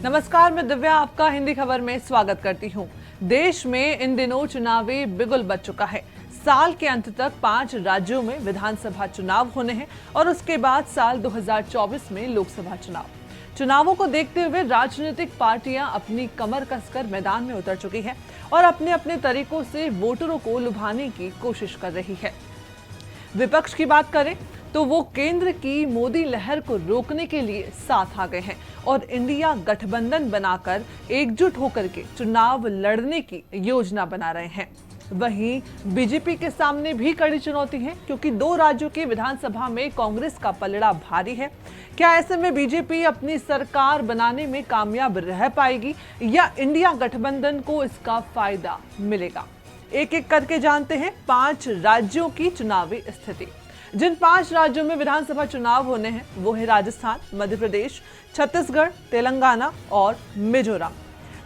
नमस्कार, मैं दिव्या आपका हिंदी खबर में स्वागत करती हूं। देश में इन दिनों चुनावी बिगुल बज चुका है। साल के अंत तक 5 राज्यों में विधानसभा चुनाव होने हैं और उसके बाद साल 2024 में लोकसभा चुनाव। चुनावों को देखते हुए राजनीतिक पार्टियां अपनी कमर कसकर मैदान में उतर चुकी हैं और अपने अपने तरीकों से वोटरों को लुभाने की कोशिश कर रही है। विपक्ष की बात करें तो वो केंद्र की मोदी लहर को रोकने के लिए साथ आ गए हैं और इंडिया गठबंधन बनाकर एकजुट होकर के चुनाव लड़ने की योजना बना रहे हैं। वहीं बीजेपी के सामने भी कड़ी चुनौती है, क्योंकि 2 राज्यों की विधानसभा में कांग्रेस का पलड़ा भारी है। क्या ऐसे में बीजेपी अपनी सरकार बनाने में कामयाब रह पाएगी या इंडिया गठबंधन को इसका फायदा मिलेगा? एक एक करके जानते हैं 5 राज्यों की चुनावी स्थिति। जिन 5 राज्यों में विधानसभा चुनाव होने हैं वो है राजस्थान, मध्य प्रदेश, छत्तीसगढ़, तेलंगाना और मिजोरम।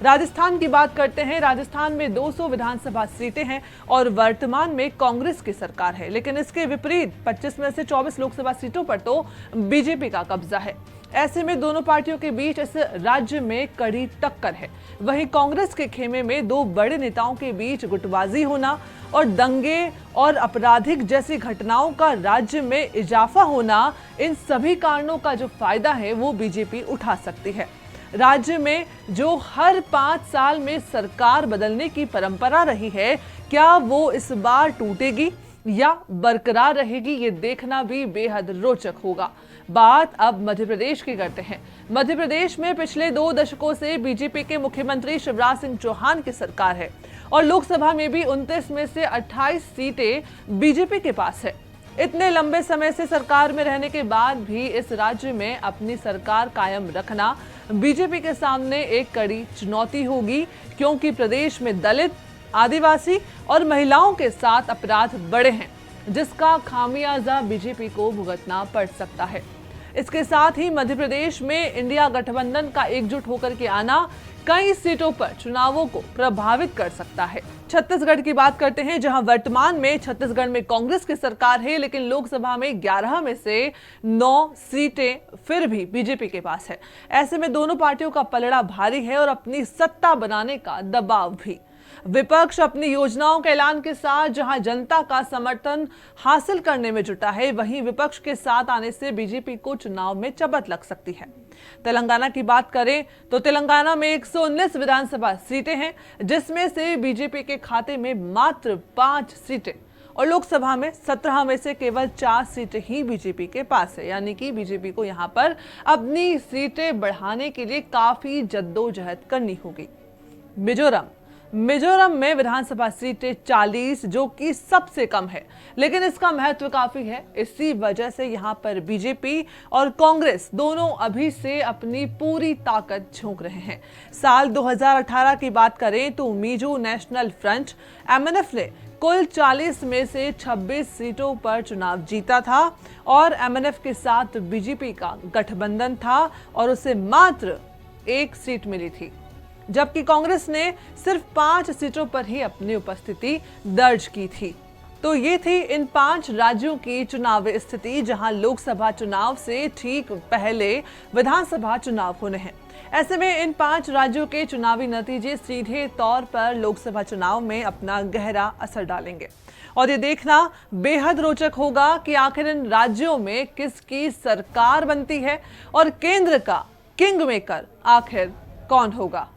राजस्थान की बात करते हैं। राजस्थान में 200 विधानसभा सीटें हैं और वर्तमान में कांग्रेस की सरकार है, लेकिन इसके विपरीत 25 में से 24 लोकसभा सीटों पर तो बीजेपी का कब्जा है। ऐसे में दोनों पार्टियों के बीच इस राज्य में कड़ी टक्कर है। वहीं कांग्रेस के खेमे में 2 बड़े नेताओं के बीच गुटबाजी होना और दंगे और आपराधिक जैसी घटनाओं का राज्य में इजाफा होना, इन सभी कारणों का जो फायदा है वो बीजेपी उठा सकती है। राज्य में जो हर 5 साल में सरकार बदलने की परंपरा रही है, क्या वो इस बार टूटेगी या बरकरार रहेगी, ये देखना भी बेहद रोचक होगा। बात अब मध्य प्रदेश की करते हैं। मध्य प्रदेश में पिछले 2 दशकों से बीजेपी के मुख्यमंत्री शिवराज सिंह चौहान की सरकार है और लोकसभा में भी 29 में से 28 सीटें बीजेपी के पास है। इतने लंबे समय से सरकार में रहने के बाद भी इस राज्य में अपनी सरकार कायम रखना बीजेपी के सामने एक कड़ी चुनौती होगी, क्योंकि प्रदेश में दलित, आदिवासी और महिलाओं के साथ अपराध बढ़े हैं, जिसका खामियाजा बीजेपी को भुगतना पड़ सकता है। इसके साथ ही मध्य प्रदेश में इंडिया गठबंधन का एकजुट होकर के आना कई सीटों पर चुनावों को प्रभावित कर सकता है। छत्तीसगढ़ की बात करते हैं, जहां वर्तमान में छत्तीसगढ़ में कांग्रेस की सरकार है, लेकिन लोकसभा में 11 में से 9 सीटें फिर भी बीजेपी के पास है। ऐसे में दोनों पार्टियों का पलड़ा भारी है और अपनी सत्ता बनाने का दबाव भी। विपक्ष अपनी योजनाओं के ऐलान के साथ जहां जनता का समर्थन हासिल करने में जुटा है, वहीं विपक्ष के साथ आने से बीजेपी को चुनाव में चबत लग सकती है। तेलंगाना की बात करें तो तेलंगाना में 119 विधानसभा सीटें हैं, जिसमें से बीजेपी के खाते में मात्र 5 सीटें और लोकसभा में 17 में से केवल 4 सीटें ही बीजेपी के पास है। यानी कि बीजेपी को यहां पर अपनी सीटें बढ़ाने के लिए काफी जद्दोजहद करनी होगी। मिजोरम में विधानसभा सीटें 40, जो कि सबसे कम है, लेकिन इसका महत्व काफी है। इसी वजह से यहां पर बीजेपी और कांग्रेस दोनों अभी से अपनी पूरी ताकत झोंक रहे हैं। साल 2018 की बात करें तो मिजो नेशनल फ्रंट MNF ने कुल 40 में से 26 सीटों पर चुनाव जीता था और MNF के साथ बीजेपी का गठबंधन था और उसे मात्र 1 सीट मिली थी, जबकि कांग्रेस ने सिर्फ 5 सीटों पर ही अपनी उपस्थिति दर्ज की थी। तो ये थी इन 5 राज्यों की चुनावी स्थिति, जहां लोकसभा चुनाव से ठीक पहले विधानसभा चुनाव होने हैं। ऐसे में इन 5 राज्यों के चुनावी नतीजे सीधे तौर पर लोकसभा चुनाव में अपना गहरा असर डालेंगे और ये देखना बेहद रोचक होगा कि आखिर इन राज्यों में किसकी सरकार बनती है और केंद्र का किंग मेकर आखिर कौन होगा।